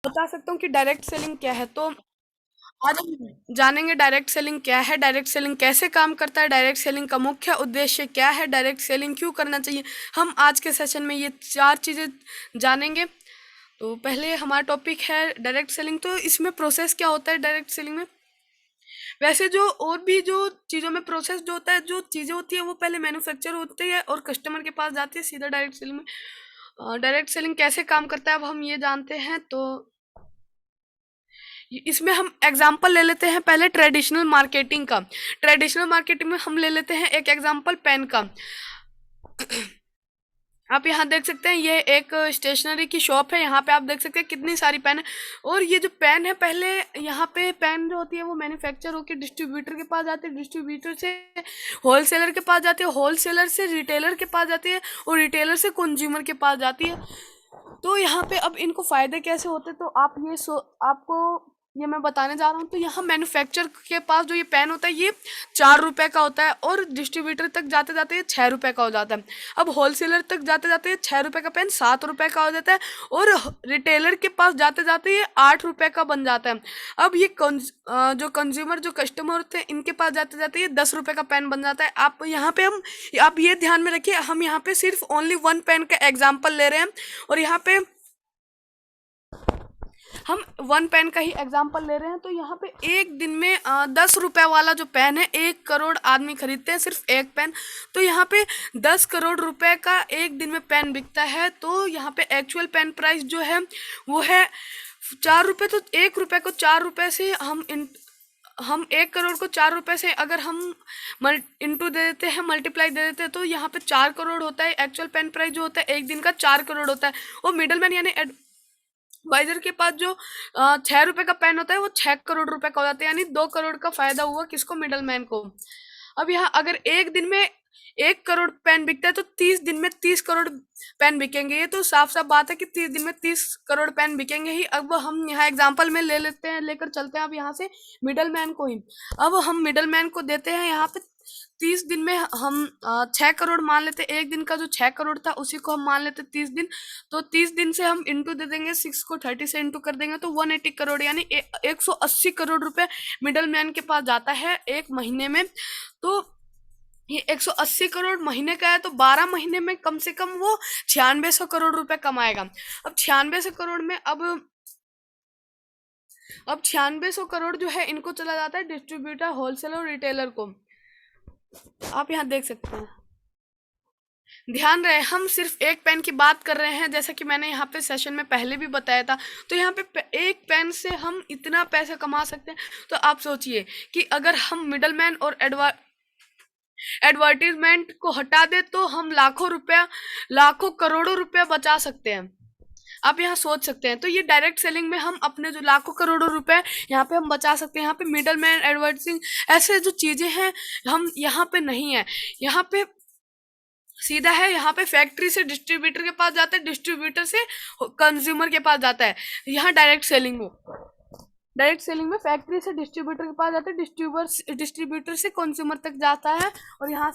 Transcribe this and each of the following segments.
बता सकता हूँ कि डायरेक्ट सेलिंग क्या है। तो आज हम जानेंगे डायरेक्ट सेलिंग क्या है, डायरेक्ट सेलिंग कैसे काम करता है, डायरेक्ट सेलिंग का मुख्य उद्देश्य क्या है, डायरेक्ट सेलिंग क्यों करना चाहिए। हम आज के सेशन में ये चार चीज़ें जानेंगे। तो पहले हमारा टॉपिक है डायरेक्ट सेलिंग। तो इसमें प्रोसेस क्या होता है डायरेक्ट सेलिंग में। वैसे जो और भी जो चीज़ों में प्रोसेस जो होता है, जो चीज़ें होती है वो पहले मैन्युफैक्चर होती है और कस्टमर के पास जाती है सीधा डायरेक्ट सेलिंग में। डायरेक्ट सेलिंग कैसे काम करता है अब हम ये जानते हैं। तो इसमें हम एग्जांपल ले लेते हैं पहले ट्रेडिशनल मार्केटिंग का। ट्रेडिशनल मार्केटिंग में हम ले लेते हैं एक एग्जांपल पेन का। आप यहाँ देख सकते हैं ये एक स्टेशनरी की शॉप है। यहाँ पे आप देख सकते हैं कितनी सारी पेन है। और ये जो पेन है, पहले यहाँ पे पेन जो होती है वो मैन्युफैक्चर होकर डिस्ट्रीब्यूटर के पास जाती है, डिस्ट्रीब्यूटर से होलसेलर के पास जाती है, होलसेलर से रिटेलर के पास जाती है और रिटेलर से कंज्यूमर के पास जाती है। तो यहाँ पे अब इनको फायदे कैसे होते, तो आप आपको ये मैं बताने जा रहा हूँ। तो यहाँ मैन्युफैक्चर के पास जो ये पेन होता है ये 4 रुपए का होता है और डिस्ट्रीब्यूटर तक जाते जाते ये 6 रुपए का हो जाता है। अब होलसेलर तक जाते जाते ये 6 रुपए का पेन 7 रुपए का हो जाता है और रिटेलर के पास जाते जाते ये 8 रुपए का बन जाता है। अब ये जो कंज्यूमर जो कस्टमर होते हैं इनके पास जाते जाते ये 10 रुपए का पेन बन जाता है। आप ये ध्यान में रखिए, हम यहाँ पे सिर्फ ओनली वन पेन का एग्जाम्पल ले रहे हैं और यहाँ पे हम वन पेन का ही एग्जाम्पल ले रहे हैं। तो यहाँ पे एक दिन में 10 रुपए वाला जो पेन है 1 करोड़ आदमी खरीदते हैं सिर्फ एक पेन। तो यहाँ पे 10 करोड़ रुपए का एक दिन में पेन बिकता है। तो यहाँ पे एक्चुअल पेन प्राइस जो है वो है 4 रुपए। तो 1 रुपए को 4 रुपए से हम 1 करोड़ को 4 रुपए से अगर हम इंटू दे देते हैं, मल्टीप्लाई दे देते हैं, तो यहाँ पे 4 करोड़ होता है। एक्चुअल पेन प्राइस जो होता है एक दिन का 4 करोड़ होता है। और मिडल मैन यानी वाइजर के पास जो 6 रुपए का पेन होता है वो 6 करोड़ रुपए का हो जाता है, यानी 2 करोड़ का फायदा हुआ किसको, मिडल मैन को। अब यहाँ अगर एक दिन में 1 करोड़ पेन बिकता है तो 30 दिन में 30 करोड़ पेन बिकेंगे। ये तो साफ साफ बात है कि 30 दिन में 30 करोड़ पेन बिकेंगे ही। अब हम यहाँ एग्जाम्पल में ले लेते हैं, लेकर चलते हैं अब यहाँ से मिडल मैन को ही। अब हम मिडल मैन को देते हैं यहाँ पे 30 दिन में हम 6 करोड़ मान लेते। एक दिन का जो 6 करोड़ था उसी को हम मान लेते 30 दिन। तो 30 दिन से हम इंटू दे देंगे, 6 को 30 से इंटू कर देंगे तो 180 करोड़ यानी 180 करोड़ रुपए मिडल मैन के पास जाता है एक महीने में। तो ये 180 करोड़ महीने का है तो 12 महीने में कम से कम वो 9600 करोड़ रुपए कमाएगा। अब 9600 करोड़ में अब 9600 करोड़ जो है इनको चला जाता है डिस्ट्रीब्यूटर, होलसेलर और रिटेलर को। आप यहाँ देख सकते हैं। ध्यान रहे हम सिर्फ एक पेन की बात कर रहे हैं, जैसा कि मैंने यहाँ पे सेशन में पहले भी बताया था। तो यहाँ पे एक पेन से हम इतना पैसा कमा सकते हैं। तो आप सोचिए कि अगर हम मिडलमैन और एडवर्टीजमेंट को हटा दे तो हम लाखों करोड़ों रुपया बचा सकते हैं। आप यहाँ सोच सकते हैं। तो ये डायरेक्ट सेलिंग में हम अपने जो लाखों करोड़ों रुपए यहाँ पे हम बचा सकते हैं। यहाँ पे मिडल मैन, एडवर्टाइजिंग, ऐसे जो चीजें हैं हम यहाँ पे नहीं है। यहाँ पे सीधा है, यहाँ पे फैक्ट्री से डिस्ट्रीब्यूटर के पास जाता है, डिस्ट्रीब्यूटर से कंज्यूमर के पास जाता है। यहाँ डायरेक्ट सेलिंग में फैक्ट्री से डिस्ट्रीब्यूटर के पास जाता है, डिस्ट्रीब्यूटर से कंज्यूमर तक जाता है। और यहाँ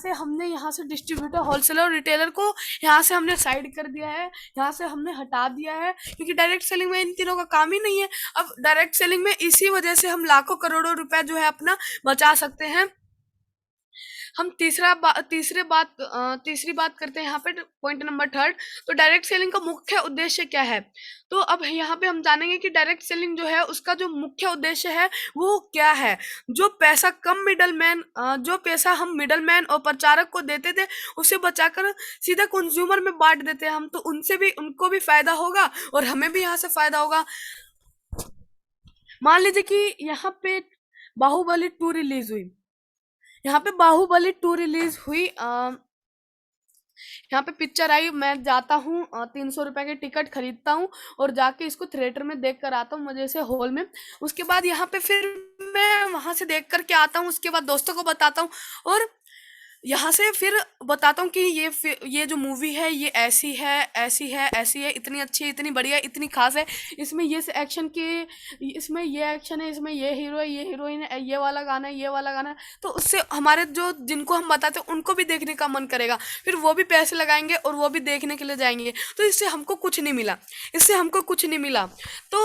से डिस्ट्रीब्यूटर, होलसेलर और रिटेलर को यहाँ से हमने साइड कर दिया है, यहाँ से हमने हटा दिया है, क्योंकि डायरेक्ट सेलिंग में इन तीनों का काम ही नहीं है। अब डायरेक्ट सेलिंग में इसी वजह से हम लाखों करोड़ों रुपए जो है अपना बचा सकते हैं। हम तीसरी बात करते हैं यहाँ पे, पॉइंट नंबर थर्ड। तो डायरेक्ट सेलिंग का मुख्य उद्देश्य क्या है। तो अब यहाँ पे हम जानेंगे कि डायरेक्ट सेलिंग जो है उसका जो मुख्य उद्देश्य है वो क्या है। जो पैसा हम मिडलमैन और प्रचारक को देते थे उसे बचाकर सीधा कंज्यूमर में बांट देते हैं हम, तो उनको भी फायदा होगा और हमें भी यहाँ से फायदा होगा। मान लीजिए कि यहाँ पे बाहुबली 2 रिलीज हुई। यहाँ पे बाहुबली 2 रिलीज हुई, यहाँ पे पिक्चर आई, मैं जाता हूँ 300 रुपए की टिकट खरीदता हूँ और जाके इसको थिएटर में देख कर आता हूँ, मजे से हॉल में। उसके बाद यहाँ पे फिर मैं वहां से देख कर के आता हूँ, उसके बाद दोस्तों को बताता हूँ और यहाँ से फिर बताता हूँ कि ये जो मूवी है ये ऐसी है, ऐसी है, ऐसी है, इतनी अच्छी है, इतनी बढ़िया है, इतनी खास है। इसमें इसमें ये एक्शन है, इसमें ये हीरो है, ये हीरोइन है, ये वाला गाना है, ये वाला गाना है। तो उससे हमारे जो जिनको हम बताते हैं उनको भी देखने का मन करेगा, फिर वो भी पैसे लगाएंगे और वो भी देखने के लिए जाएंगे। तो इससे हमको कुछ नहीं मिला। तो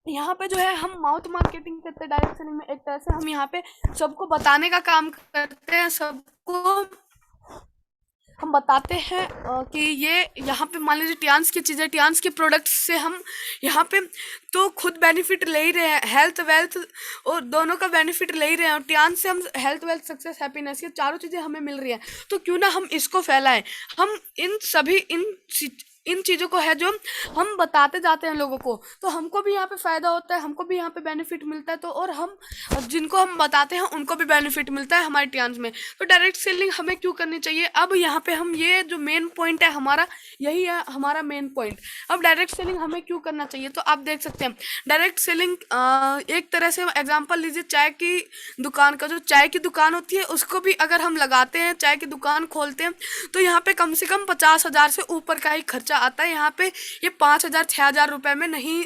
यहाँ पे जो है हम माउथ मार्केटिंग करते हैं डायरेक्ट सेलिंग में। एक तरह से हम यहाँ पे सबको बताने का काम करते हैं, सबको हम बताते हैं कि ये यहाँ पे मान लीजिए टियान्स की चीज़ें, टियान्स के प्रोडक्ट्स से हम यहाँ पे तो खुद बेनिफिट ले ही रहे हैं, हेल्थ वेल्थ और दोनों का बेनिफिट ले ही रहे हैं। और टियान्स से हम हेल्थ वेल्थ सक्सेस हैप्पीनेस ये चारों चीज़ें हमें मिल रही हैं, तो क्यों ना हम इसको फैलाएं। हम इन चीज़ों को है जो हम बताते जाते हैं लोगों को, तो हमको भी यहाँ पे फ़ायदा होता है, हमको भी यहाँ पे बेनिफिट मिलता है। तो और हम जिनको हम बताते हैं उनको भी बेनिफिट मिलता है हमारे टियान्स में। तो डायरेक्ट सेलिंग हमें क्यों करनी चाहिए? अब यहाँ पे हम ये जो मेन पॉइंट है हमारा, यही है हमारा मेन पॉइंट। अब डायरेक्ट सेलिंग हमें क्यों करना चाहिए, तो आप देख सकते हैं डायरेक्ट सेलिंग एक तरह से एग्जाम्पल लीजिए, चाय की दुकान का, जो चाय की दुकान होती है उसको भी अगर हम लगाते हैं, चाय की दुकान खोलते हैं, तो यहाँ पे कम से कम 50,000 से ऊपर का ही खर्चा आता है। यहाँ पे ये 5,000 6,000 रुपए में नहीं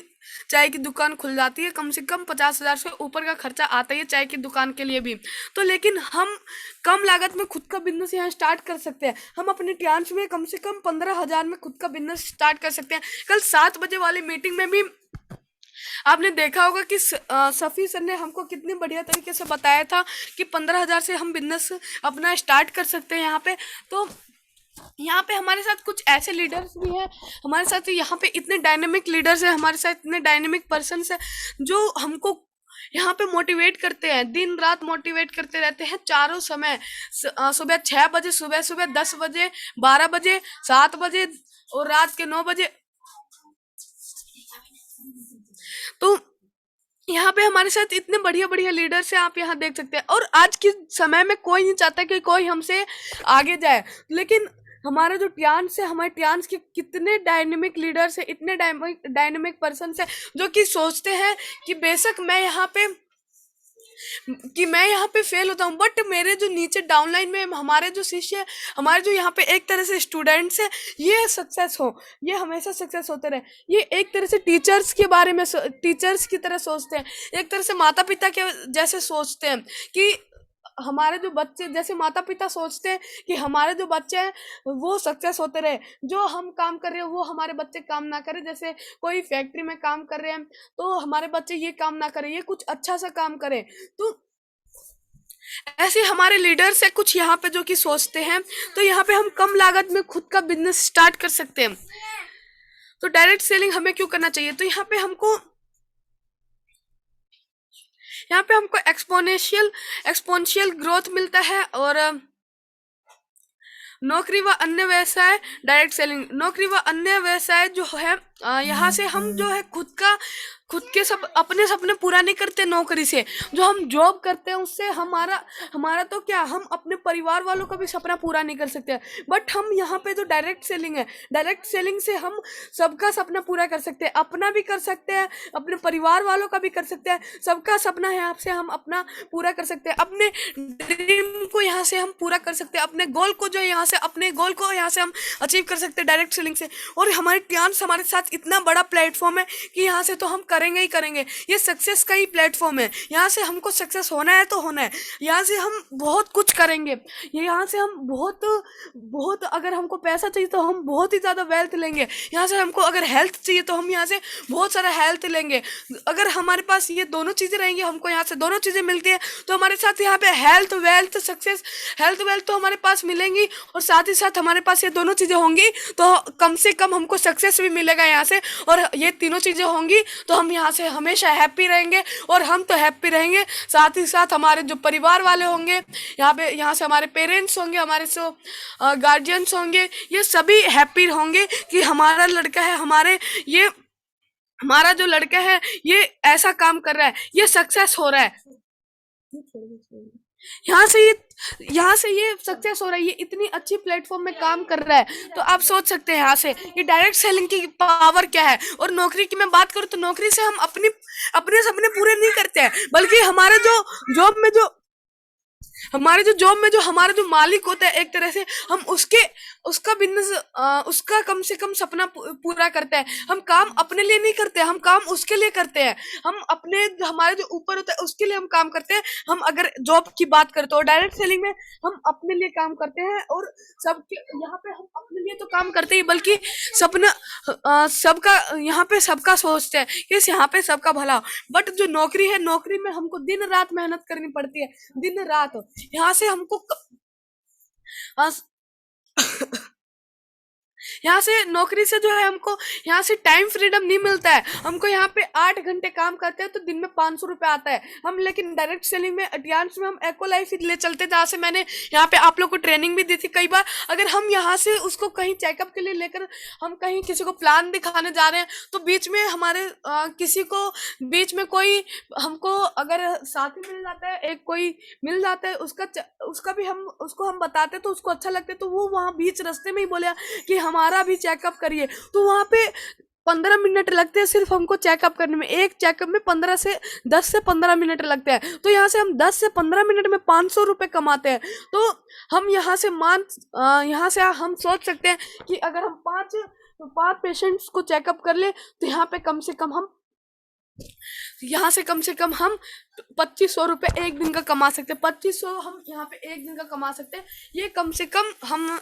चाय की दुकान खुल जाती है, कम से कम 50,000 से ऊपर का खर्चा आता है चाय की दुकान के लिए भी। तो लेकिन हम कम लागत में खुद का बिजनेस यहाँ स्टार्ट कर सकते हैं। हम अपने टियान्स में कम से कम 15,000 में खुद का बिजनेस स्टार्ट कर सकते हैं। कल 7 बजे वाली मीटिंग में भी आपने देखा होगा कि सफ़ी सर ने हमको कितनी बढ़िया तरीके से बताया था कि 15,000 से हम बिजनेस अपना स्टार्ट कर सकते हैं यहाँ पे। तो यहाँ पे हमारे साथ कुछ ऐसे लीडर्स भी हैं, हमारे साथ यहाँ पे इतने डायनेमिक लीडर्स हैं, हमारे साथ इतने डायनेमिक पर्सन्स हैं जो हमको यहाँ पे मोटिवेट करते हैं, दिन रात मोटिवेट करते रहते हैं चारों समय। सुबह 6 बजे, सुबह 10 बजे, 12 बजे, 7 बजे और रात के 9 बजे। तो यहाँ पे हमारे साथ इतने बढ़िया बढ़िया लीडर्स हैं, आप यहाँ देख सकते हैं। और आज के समय में कोई नहीं चाहता कि कोई हमसे आगे जाए, लेकिन हमारा जो टियान्स है, हमारे टियान्स के कितने डायनेमिक लीडर्स हैं, इतने डायनेमिक पर्सन हैं जो कि सोचते हैं कि बेशक मैं यहाँ पे फेल होता हूँ, बट मेरे जो नीचे डाउनलाइन में हमारे जो शिष्य है, हमारे जो यहाँ पे एक तरह से स्टूडेंट्स हैं, ये सक्सेस हो, ये हमेशा सक्सेस होते रहे। ये एक तरह से टीचर्स के बारे में टीचर्स की तरह सोचते हैं, एक तरह से माता पिता के जैसे सोचते हैं कि हमारे जो बच्चे, जैसे माता पिता सोचते हैं कि हमारे जो बच्चे हैं वो सक्सेस होते रहे, जो हम काम कर रहे हैं वो हमारे बच्चे काम ना करें। जैसे कोई फैक्ट्री में काम कर रहे हैं तो हमारे बच्चे ये काम ना करें, ये कुछ अच्छा सा काम करें। तो ऐसे हमारे लीडर्स है कुछ यहाँ पे जो कि सोचते हैं। तो यहाँ पे हम कम लागत में खुद का बिजनेस स्टार्ट कर सकते हैं। तो डायरेक्ट सेलिंग हमें क्यों करना चाहिए, तो यहाँ पे हमको एक्सपोनेंशियल ग्रोथ मिलता है। और नौकरी व अन्य व्यवसाय, डायरेक्ट सेलिंग, नौकरी व अन्य व्यवसाय जो है यहाँ से हम जो है खुद के सब अपने सपने पूरा नहीं करते नौकरी से। जो हम जॉब करते हैं उससे हमारा तो क्या, हम अपने परिवार वालों का भी सपना पूरा नहीं कर सकते। बट हम यहाँ पे जो डायरेक्ट सेलिंग है, डायरेक्ट सेलिंग से हम सबका सपना पूरा कर सकते हैं, अपना भी कर सकते हैं, अपने परिवार वालों का भी कर सकते हैं। सबका सपना है आपसे हम अपना पूरा कर सकते हैं, अपने ड्रीम को यहाँ से हम पूरा कर सकते हैं, अपने गोल को यहाँ से हम अचीव कर सकते हैं डायरेक्ट सेलिंग से। और हमारे टियान्स हमारे साथ इतना बड़ा प्लेटफॉर्म है कि यहाँ से तो हम करेंगे ही करेंगे। ये सक्सेस का ही प्लेटफॉर्म है, यहाँ से हमको सक्सेस होना है तो होना है। यहाँ से हम बहुत कुछ करेंगे, यहाँ से हम बहुत अगर हमको पैसा चाहिए तो हम बहुत ही ज़्यादा वेल्थ लेंगे। यहाँ से हमको अगर हेल्थ चाहिए तो हम यहाँ से बहुत सारा हेल्थ लेंगे। अगर हमारे पास ये दोनों चीज़ें रहेंगी, हमको यहाँ से दोनों चीज़ें मिलती है, तो हमारे साथ यहाँ पे health wealth success, health wealth तो हमारे पास मिलेंगी और साथ ही साथ हमारे पास ये दोनों चीज़ें होंगी तो कम से कम हमको सक्सेस भी मिलेगा यहाँ से। और ये तीनों चीज़ें होंगी तो हम यहाँ से हमेशा हैप्पी रहेंगे। और हम तो हैप्पी रहेंगे, साथ ही साथ हमारे जो परिवार वाले होंगे, यहाँ से हमारे पेरेंट्स होंगे, हमारे जो गार्जियंस होंगे, ये सभी हैप्पी होंगे कि हमारा लड़का है, हमारा जो लड़का है ये ऐसा काम कर रहा है, ये सक्सेस हो रहा है, यहाँ से ये सक्सेस हो रहा है, ये इतनी अच्छी प्लेटफॉर्म में काम कर रहा है। तो आप सोच सकते हैं यहाँ से ये डायरेक्ट सेलिंग की पावर क्या है। और नौकरी की मैं बात करूँ तो नौकरी से हम अपने सपने पूरे नहीं करते हैं, बल्कि हमारे जॉब में जो हमारा जो मालिक होता है, एक तरह से हम उसका बिजनेस, उसका कम से कम सपना पूरा करता है। हम काम अपने लिए नहीं करते, हम काम उसके लिए करते हैं। हम अपने हमारे जो ऊपर होता है उसके लिए हम काम करते हैं। हम अगर जॉब की बात करते हो, डायरेक्ट सेलिंग में हम अपने लिए काम करते हैं, और सबके यहाँ पे हम अपने लिए तो काम करते ही, बल्कि सपना सबका यहाँ पे सबका सोचते हैं कि यहाँ पे सबका भला हो। बट जो नौकरी है, नौकरी में हमको दिन रात मेहनत करनी पड़ती है, दिन रात। यहाँ से हमको अ, यहाँ से नौकरी से जो है हमको यहाँ से टाइम फ्रीडम नहीं मिलता है। हमको यहाँ पे 8 घंटे काम करते हैं तो दिन में 500 रुपये आता है। हम लेकिन डायरेक्ट सेलिंग में, एडियांश में हम एको लाइफ ही ले चलते, जहाँ से मैंने यहाँ पे आप लोग को ट्रेनिंग भी दी थी कई बार। अगर हम यहाँ से उसको कहीं चेकअप के लिए लेकर हम कहीं किसी को प्लान दिखाने जा रहे हैं, तो बीच में हमारे किसी को बीच में कोई हमको अगर साथी मिल जाता है, एक कोई मिल जाता है, उसका भी हम उसको हम बताते तो उसको अच्छा लगता है, तो वो वहाँ बीच रास्ते में ही बोले कि हमारा भी चेकअप करिए। तो वहां पे 15 मिनट लगते हैं सिर्फ हमको चेकअप करने में। एक चेकअप में 10 से 15 मिनट लगते हैं। तो यहाँ से हम 10 से 15 मिनट में 500 रुपये कमाते हैं। तो हम यहाँ से हम सोच सकते हैं कि अगर हम पांच पेशेंट्स को चेकअप कर ले, तो यहाँ पे कम से कम हम 2500 रुपये एक दिन का कमा सकते हैं। 2500 हम यहाँ पे एक दिन का कमा सकते हैं। ये कम से कम हम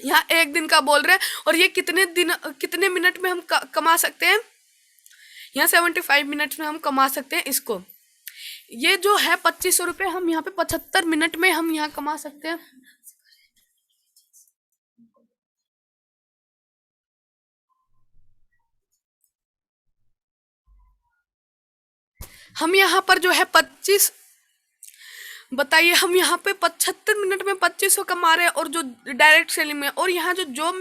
यहाँ एक दिन का बोल रहे हैं। और ये कितने मिनट में हम कमा सकते हैं? यहाँ 75 मिनट में हम कमा सकते हैं इसको। ये जो है 2500 रुपये हम यहाँ पे 75 मिनट में हम यहाँ कमा सकते हैं। हम यहाँ पर जो है बताइए, हम यहाँ पे 75 मिनट में 2500 कमा रहे हैं, और जो डायरेक्ट सेलिंग में। और यहाँ जो जॉब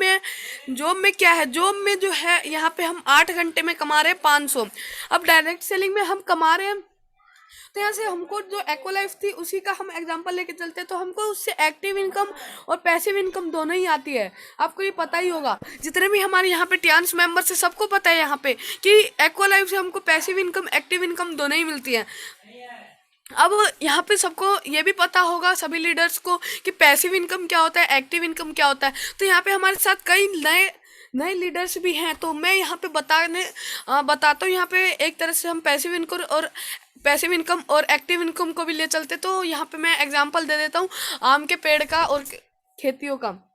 में क्या है, जॉब में जो है यहाँ पे हम 8 घंटे में कमा रहे हैं 500। अब डायरेक्ट सेलिंग में हम कमा रहे हैं, तो यहाँ से हमको जो एको लाइफ थी उसी का हम एग्जांपल लेके चलते हैं, तो हमको उससे एक्टिव इनकम और पैसिव इनकम दोनों ही आती है। आपको ये पता ही होगा, जितने भी हमारे यहाँ पे टियान्स मेंबर्स है सबको पता है यहाँ पे कि एको लाइफ से हमको पैसिव इनकम, एक्टिव इनकम दोनों ही मिलती है। अब यहाँ पे सबको ये भी पता होगा, सभी लीडर्स को, कि पैसिव इनकम क्या होता है, एक्टिव इनकम क्या होता है। तो यहाँ पे हमारे साथ कई नए लीडर्स भी हैं, तो मैं यहाँ पे बताता हूँ। यहाँ पे एक तरह से हम पैसिव इनकम और एक्टिव इनकम को भी ले चलते। तो यहाँ पे मैं एग्जांपल दे देता हूँ आम के पेड़ का और खेतियों का।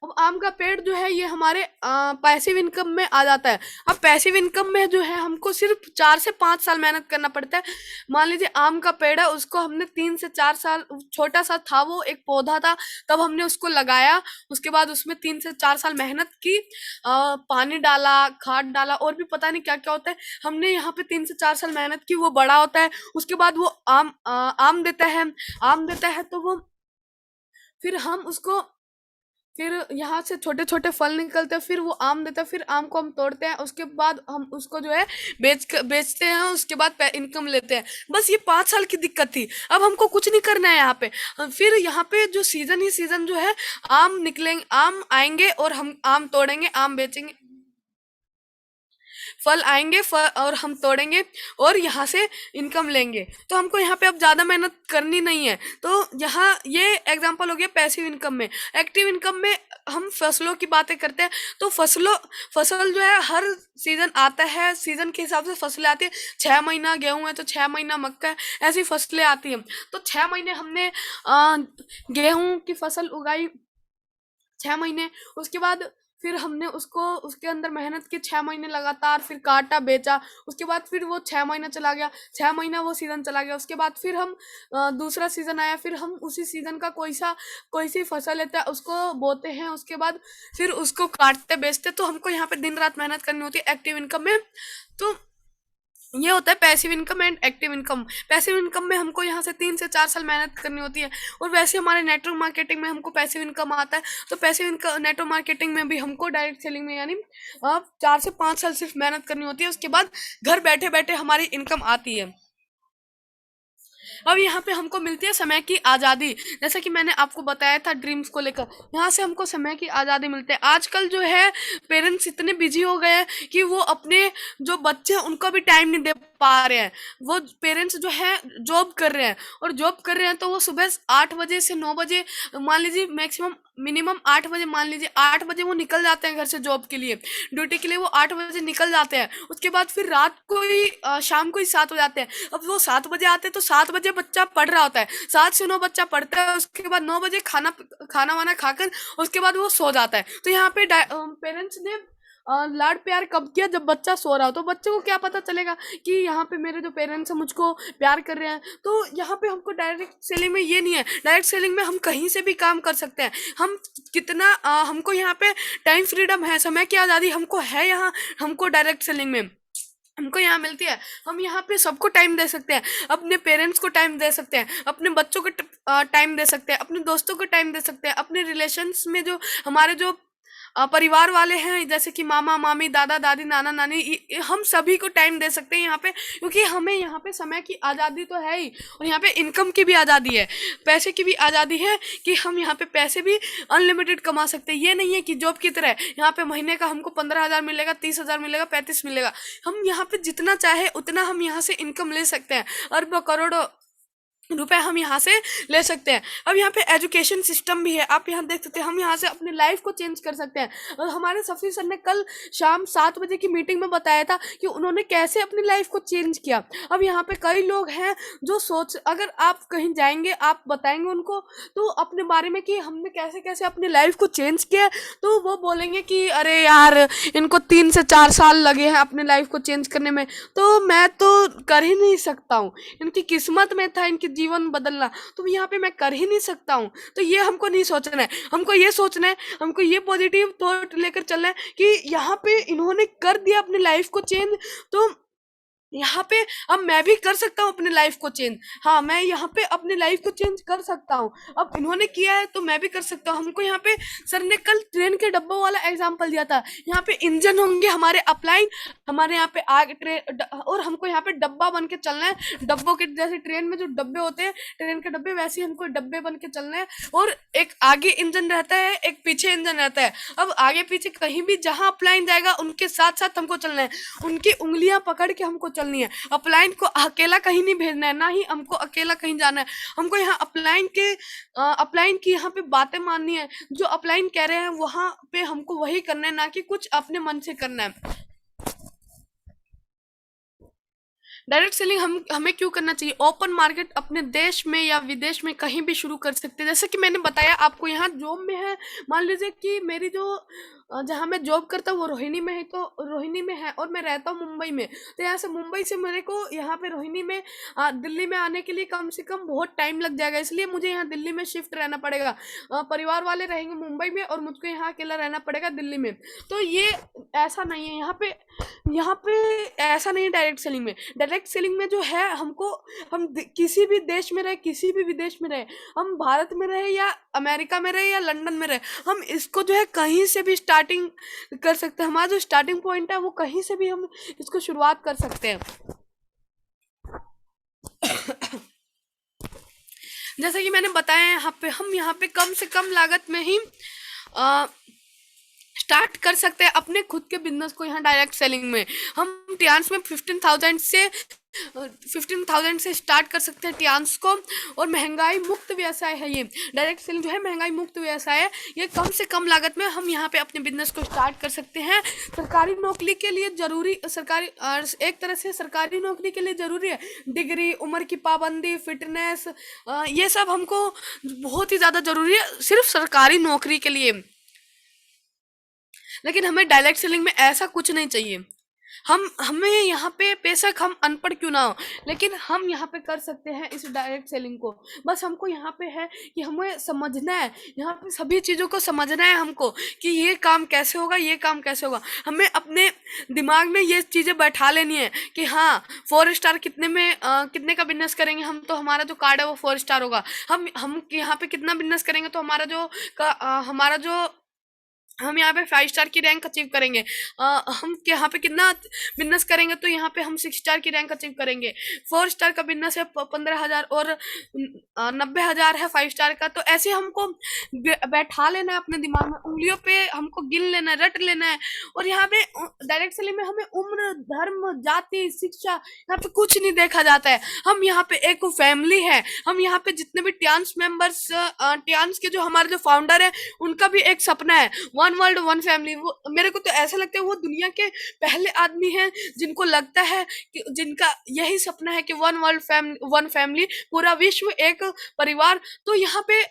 अब आम का पेड़ जो है ये हमारे पैसिव इनकम में आ जाता है। अब पैसिव इनकम में जो है हमको सिर्फ 4 से 5 साल मेहनत करना पड़ता है। मान लीजिए आम का पेड़ है, उसको हमने 3 से 4 साल, छोटा सा था वो, एक पौधा था, तब हमने उसको लगाया। उसके बाद उसमें 3 से 4 साल मेहनत की, पानी डाला, खाद डाला, और भी पता नहीं क्या क्या होता है। हमने यहाँ पे 3 से 4 साल मेहनत की, वो बड़ा होता है। उसके बाद वो आम देता है। तो वो फिर हम उसको, फिर यहाँ से छोटे छोटे फल निकलते हैं, फिर वो आम देता है, फिर आम को हम तोड़ते हैं, उसके बाद हम उसको जो है बेचते हैं, उसके बाद इनकम लेते हैं। बस ये 5 साल की दिक्कत थी। अब हमको कुछ नहीं करना है यहाँ पे। फिर यहाँ पे जो सीजन जो है, आम निकलेंगे, आम आएंगे और हम आम तोड़ेंगे, आम बेचेंगे, फल आएंगे, और हम तोड़ेंगे और यहाँ से इनकम लेंगे। तो हमको यहाँ पे अब ज़्यादा मेहनत करनी नहीं है। तो यहाँ ये एग्जांपल हो गया पैसिव इनकम में। एक्टिव इनकम में हम फसलों की बातें करते हैं। तो फसल जो है हर सीजन आता है, सीजन के हिसाब से फसलें आती है। 6 महीना गेहूं है तो 6 महीना मक्का है, ऐसी फसलें आती हैं। तो 6 महीने हमने गेहूं की फसल उगाई, 6 महीने। उसके बाद फिर हमने उसको उसके अंदर मेहनत की 6 महीने लगातार, फिर काटा, बेचा। उसके बाद फिर वो 6 महीना चला गया, 6 महीना वो सीजन चला गया। उसके बाद फिर हम दूसरा सीजन आया, फिर हम उसी सीजन का कोई सी फसल लेते हैं, उसको बोते हैं, उसके बाद फिर उसको काटते, बेचते। तो हमको यहाँ पे दिन रात मेहनत करनी होती है एक्टिव इनकम में। तो ये होता है passive income and active income. Passive income में हमको यहाँ से 3 से 4 साल मेहनत करनी होती है। और वैसे हमारे नेटवर्क मार्केटिंग में हमको पैसिव इनकम आता है। तो पैसिव इनकम नेटवर्क मार्केटिंग में भी हमको डायरेक्ट सेलिंग में यानी 4 से 5 साल सिर्फ मेहनत करनी होती है, उसके बाद घर बैठे बैठे हमारी इनकम आती है। अब यहाँ पे हमको मिलती है समय की आज़ादी। जैसा कि मैंने आपको बताया था ड्रीम्स को लेकर, यहाँ से हमको समय की आज़ादी मिलती है। आजकल जो है पेरेंट्स इतने बिजी हो गए हैं कि वो अपने जो बच्चे हैं उनको भी टाइम नहीं दे पा रहे हैं, वो पेरेंट्स जो है जॉब कर रहे हैं, और जॉब कर रहे हैं तो वो सुबह 8 बजे से 9 बजे, मान लीजिए मैक्सिमम मिनिमम 8 बजे, मान लीजिए 8 बजे वो निकल जाते हैं घर से जॉब के लिए, ड्यूटी के लिए वो 8 बजे निकल जाते हैं। उसके बाद फिर रात को ही शाम को ही 7 बजे आते हैं। अब वो 7 बजे आते हैं तो 7 बजे बच्चा पढ़ रहा होता है, 7 से 9 बच्चा पढ़ता है, उसके बाद 9 बजे खाना खाना वाना खाकर उसके बाद वो सो जाता है। तो यहाँ पे पेरेंट्स ने लाड प्यार कब किया, जब बच्चा सो रहा हो। तो बच्चे को क्या पता चलेगा कि यहाँ पे मेरे जो पेरेंट्स हैं मुझको प्यार कर रहे हैं। तो यहाँ पे हमको डायरेक्ट सेलिंग में ये नहीं है, डायरेक्ट सेलिंग में हम कहीं से भी काम कर सकते हैं। हम कितना हमको यहाँ पे टाइम फ्रीडम है, समय की आज़ादी हमको है यहाँ, हमको डायरेक्ट सेलिंग में हमको यहाँ मिलती है। हम यहाँ पे सबको टाइम दे सकते हैं, अपने पेरेंट्स को टाइम दे सकते हैं, अपने बच्चों को टाइम दे सकते हैं, अपने दोस्तों को टाइम दे सकते हैं, अपने रिलेशंस में जो हमारे जो परिवार वाले हैं, जैसे कि मामा मामी, दादा दादी, नाना नानी, हम सभी को टाइम दे सकते हैं यहाँ पे, क्योंकि हमें यहाँ पे समय की आज़ादी तो है ही, और यहाँ पे इनकम की भी आज़ादी है, पैसे की भी आज़ादी है, कि हम यहाँ पे पैसे भी अनलिमिटेड कमा सकते हैं। ये नहीं है कि जॉब की तरह यहाँ पे महीने का हमको 15,000 मिलेगा, 30,000 मिलेगा, 35 मिलेगा। हम यहाँ पे जितना चाहे उतना हम यहाँ से इनकम ले सकते हैं, अरबों करोड़ों रुपए हम यहाँ से ले सकते हैं। अब यहाँ पे एजुकेशन सिस्टम भी है, आप यहाँ देख सकते हैं, हम यहाँ से अपनी लाइफ को चेंज कर सकते हैं। और हमारे सफ़ी सर ने कल शाम 7 बजे की मीटिंग में बताया था कि उन्होंने कैसे अपनी लाइफ को चेंज किया। अब यहाँ पे कई लोग हैं जो अगर आप कहीं जाएंगे, आप बताएंगे उनको तो अपने बारे में कि हमने कैसे कैसे अपनी लाइफ को चेंज किया, तो वो बोलेंगे कि अरे यार, इनको 3 से 4 साल लगे हैं अपनी लाइफ को चेंज करने में, तो मैं तो कर ही नहीं सकता हूँ, इनकी किस्मत में था इनकी जीवन बदलना, तो यहाँ पे मैं कर ही नहीं सकता हूँ। तो ये हमको नहीं सोचना है, हमको ये सोचना है, हमको ये पॉजिटिव थॉट लेकर चलना है कि यहाँ पे इन्होंने कर दिया अपनी लाइफ को चेंज, तो यहाँ पे अब मैं भी कर सकता हूँ अपनी लाइफ को चेंज। हाँ, मैं यहाँ पे अपनी लाइफ को चेंज कर सकता हूँ, अब इन्होंने किया है तो मैं भी कर सकता हूँ। हमको यहाँ पे सर ने कल ट्रेन के डब्बों वाला एग्जांपल दिया था, यहाँ पे इंजन होंगे हमारे अपलाइन, हमारे यहाँ पे आग ट्रेन, और हमको यहाँ पे डब्बा बन के चलना है। डब्बों के जैसे ट्रेन में जो डब्बे होते हैं, ट्रेन के डब्बे, वैसे ही हमको डब्बे बन के चलना है। और एक आगे इंजन रहता है, एक पीछे इंजन रहता है। अब आगे पीछे कहीं भी जहाँ अपलाइन जाएगा उनके साथ साथ हमको चलना है, उनकी उंगलियां पकड़ के हमको चलनी है। अपलाइन को अकेला कहीं नहीं भेजना है, ना ही हमको अकेला कहीं जाना है। हमको यहाँ अपलाइन की यहाँ पे बातें माननी है, जो अपलाइन कह रहे हैं वहां पे हमको वही करना है, ना कि कुछ अपने मन से करना है। डायरेक्ट सेलिंग हमें क्यों करना चाहिए? ओपन मार्केट अपने देश में या विदेश में कहीं भी शुरू कर सकते हैं। जैसे कि मैंने बताया आपको, यहाँ जॉब में है, मान लीजिए कि मेरी जो जहाँ मैं जॉब करता हूँ वो रोहिणी में है, तो रोहिणी में है और मैं रहता हूँ मुंबई में। तो यहाँ से मुंबई से मेरे को यहाँ पे रोहिणी में दिल्ली में आने के लिए कम से कम बहुत टाइम लग जाएगा, इसलिए मुझे यहाँ दिल्ली में शिफ्ट रहना पड़ेगा। परिवार वाले रहेंगे मुंबई में और मुझको यहाँ अकेला रहना पड़ेगा दिल्ली में। तो ये ऐसा नहीं है, यहाँ पे ऐसा नहीं है डायरेक्ट सेलिंग में। डायरेक्ट सेलिंग में जो है, हमको किसी भी देश में रहे, किसी भी विदेश में रहे, हम भारत में रहे या अमेरिका में रहे या लंदन में रहे, हम इसको जो है कहीं से भी स्टार्टिंग कर सकते हैं। हमारा जो स्टार्टिंग पॉइंट है वो कहीं से भी हम इसको शुरुआत कर सकते हैं। जैसे कि मैंने बताया, यहाँ पे कम से कम लागत में ही स्टार्ट कर सकते हैं अपने खुद के बिजनेस को। यहाँ डायरेक्ट सेलिंग में हम टियान्स में 15,000 से स्टार्ट कर सकते हैं टियान्स को, और महंगाई मुक्त व्यवसाय है ये। डायरेक्ट सेलिंग जो है महंगाई मुक्त व्यवसाय है, ये कम से कम लागत में हम यहाँ पे अपने बिजनेस को स्टार्ट कर सकते हैं। सरकारी नौकरी के लिए जरूरी, एक तरह से सरकारी नौकरी के लिए जरूरी है डिग्री, उम्र की पाबंदी, फिटनेस, ये सब हमको बहुत ही ज़्यादा जरूरी है सिर्फ सरकारी नौकरी के लिए। लेकिन हमें डायरेक्ट सेलिंग में ऐसा कुछ नहीं चाहिए। हमें यहाँ पे बेशक हम अनपढ़ क्यों ना हो, लेकिन हम यहाँ पे कर सकते हैं इस डायरेक्ट सेलिंग को। बस हमको यहाँ पे है कि हमें समझना है, यहाँ पे सभी चीज़ों को समझना है हमको, कि ये काम कैसे होगा, ये काम कैसे होगा। हमें अपने दिमाग में ये चीज़ें बैठा लेनी है कि हाँ, 4 स्टार कितने का बिजनेस करेंगे हम, तो हमारा जो कार्ड है वो 4 स्टार होगा। हम यहाँ पे कितना बिजनेस करेंगे तो हमारा जो हम यहाँ पे 5 स्टार की रैंक अचीव करेंगे। हम यहाँ पे कितना बिजनेस करेंगे, तो यहाँ पे हम 6 स्टार की रैंक अचीव करेंगे। 4 स्टार का बिजनेस है 15,000 और 90,000 है 5 स्टार का। तो ऐसे हमको बैठा लेना है अपने दिमाग में, उंगलियों पे हमको गिन लेना है, रट लेना है। और यहाँ पे डायरेक्ट सेलिंग में हमें उम्र, धर्म, जाति, शिक्षा यहाँ पे कुछ नहीं देखा जाता है। हम यहाँ पे एक फैमिली है। हम यहाँ पे जितने भी टियान्स मेंबर्स, टियान्स के जो हमारे जो फाउंडर है, उनका भी एक सपना है, वन वर्ल्ड वन फैमिली। वो मेरे को तो ऐसा लगता है वो दुनिया के पहले आदमी हैं जिनको लगता है कि जिनका यही सपना है कि वन वर्ल्ड वन फैमिली, पूरा विश्व एक परिवार। तो यहाँ पे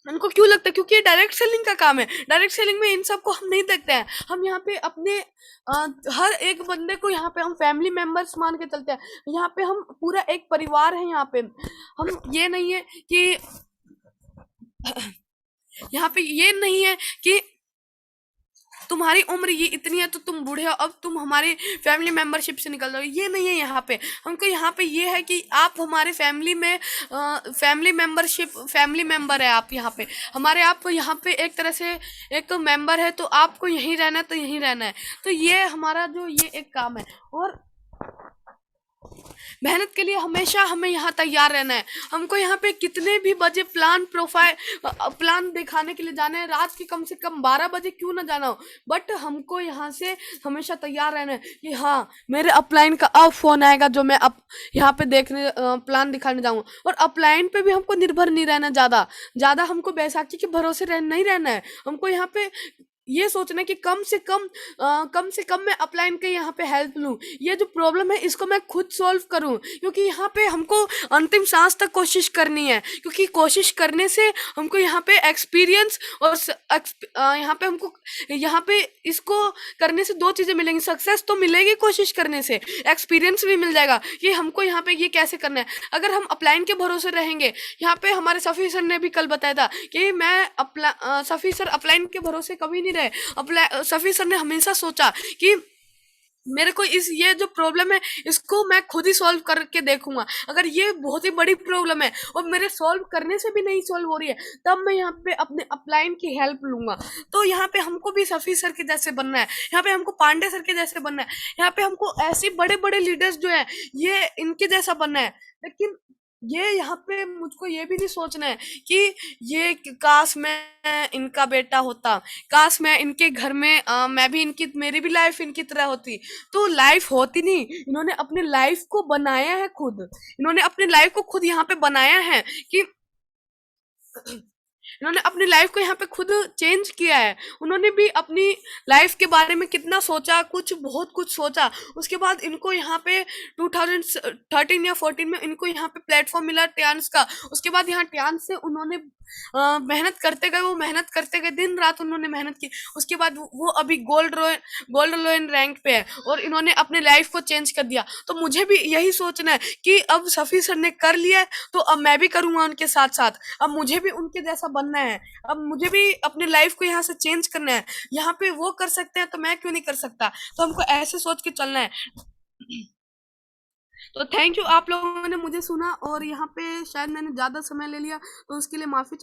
उनको क्यों लगता है? क्योंकि ये डायरेक्ट सेलिंग का काम है। डायरेक्ट सेलिंग में इन सब को हम नहीं देखते हैं। हम यहाँ पे अपने हर एक बंदे को यहाँ पे हम फैमिली मेंबर्स मान के चलते हैं। यहाँ पे हम पूरा एक परिवार है। यहाँ पे हम ये नहीं है कि यहाँ पे ये नहीं है कि तुम्हारी उम्र ये इतनी है तो तुम बूढ़े हो, अब तुम हमारी फैमिली मेंबरशिप से निकल जाओ, ये नहीं है। यहाँ पे हमको यहाँ पे ये है कि आप हमारे फैमिली में फैमिली मेंबरशिप, फैमिली मेंबर है आप यहाँ पे हमारे। आप यहाँ पे एक तरह से एक मेंबर है, तो आपको यहीं रहना है तो यहीं रहना है। तो ये हमारा जो ये एक काम है। और मेहनत के लिए हमेशा हमें यहाँ तैयार रहना है। हमको यहाँ पे कितने भी बजे प्लान दिखाने के लिए जाना है, रात के कम से कम 12 बजे क्यों ना जाना हो, बट हमको यहाँ से हमेशा तैयार रहना है कि हाँ मेरे अपलाइन का अब फोन आएगा जो मैं अब यहाँ पे देखने प्लान दिखाने जाऊँगा। और अपलाइन पे भी हमको निर्भर नहीं रहना ज़्यादा हमको बैसाखी के भरोसे नहीं रहना है। हमको यहाँ पे ये सोचना है कि कम से कम मैं अपलाइन के यहाँ पे हेल्प लूँ। ये जो प्रॉब्लम है इसको मैं खुद सॉल्व करूँ, क्योंकि यहाँ पे हमको अंतिम सांस तक कोशिश करनी है। क्योंकि कोशिश करने से हमको यहाँ पे एक्सपीरियंस और यहाँ पे हमको यहाँ पे इसको करने से 2 चीज़ें मिलेंगी। सक्सेस तो मिलेगी कोशिश करने से, एक्सपीरियंस भी मिल जाएगा कि हमको यहाँ पे ये कैसे करना है। अगर हम अपलाइन के भरोसे रहेंगे, यहाँ पे हमारे सफ़ी सर ने भी कल बताया था कि मैं सफ़ी सर अपलाइन के भरोसे कभी नहीं रहे। सफ़ी सर ने हमेशा सोचा कि मेरे को ये जो प्रॉब्लम है इसको मैं खुद ही सॉल्व करके देखूंगा। अगर ये बहुत ही बड़ी प्रॉब्लम है और मेरे सॉल्व करने से भी नहीं सॉल्व हो रही है, तब मैं यहाँ पे अपने अपलाइन की हेल्प लूंगा। तो यहाँ पे हमको भी सफ़ी सर के जैसे बनना है, यहाँ पे हमको पांडे सर के जैसे बनना है, यहाँ पे हमको ऐसे बड़े बड़े लीडर्स जो है ये इनके जैसा बनना है। लेकिन ये यहाँ पे मुझको ये भी नहीं सोचना है कि ये काश मैं इनका बेटा होता, काश मैं इनके घर में मैं भी इनकी, मेरी भी लाइफ इनकी तरह होती। तो लाइफ होती नहीं, इन्होंने अपने लाइफ को बनाया है खुद। इन्होंने अपनी लाइफ को खुद यहाँ पे बनाया है कि इन्होंने अपनी लाइफ को यहाँ पे खुद चेंज किया है। उन्होंने भी अपनी लाइफ के बारे में कितना सोचा, बहुत कुछ सोचा। उसके बाद इनको यहाँ पे 2013 या 14 में इनको यहाँ पे प्लेटफॉर्म मिला टियान्स का। उसके बाद यहाँ टियान्स से उन्होंने मेहनत करते गए, वो मेहनत करते गए, दिन रात उन्होंने मेहनत की। उसके बाद वो अभी गोल्ड लोन रैंक पे है और इन्होंने अपने लाइफ को चेंज कर दिया। तो मुझे भी यही सोचना है कि अब सफ़ी सर ने कर लिया है तो अब मैं भी करूँगा उनके साथ साथ। अब मुझे भी उनके जैसा बनना है, अब मुझे भी अपने लाइफ को यहाँ से चेंज करना है। यहाँ पे वो कर सकते हैं तो मैं क्यों नहीं कर सकता? तो हमको ऐसे सोच के चलना है। तो थैंक यू, आप लोगों ने मुझे सुना और यहाँ पे शायद मैंने ज़्यादा समय ले लिया, तो उसके लिए माफ़ी।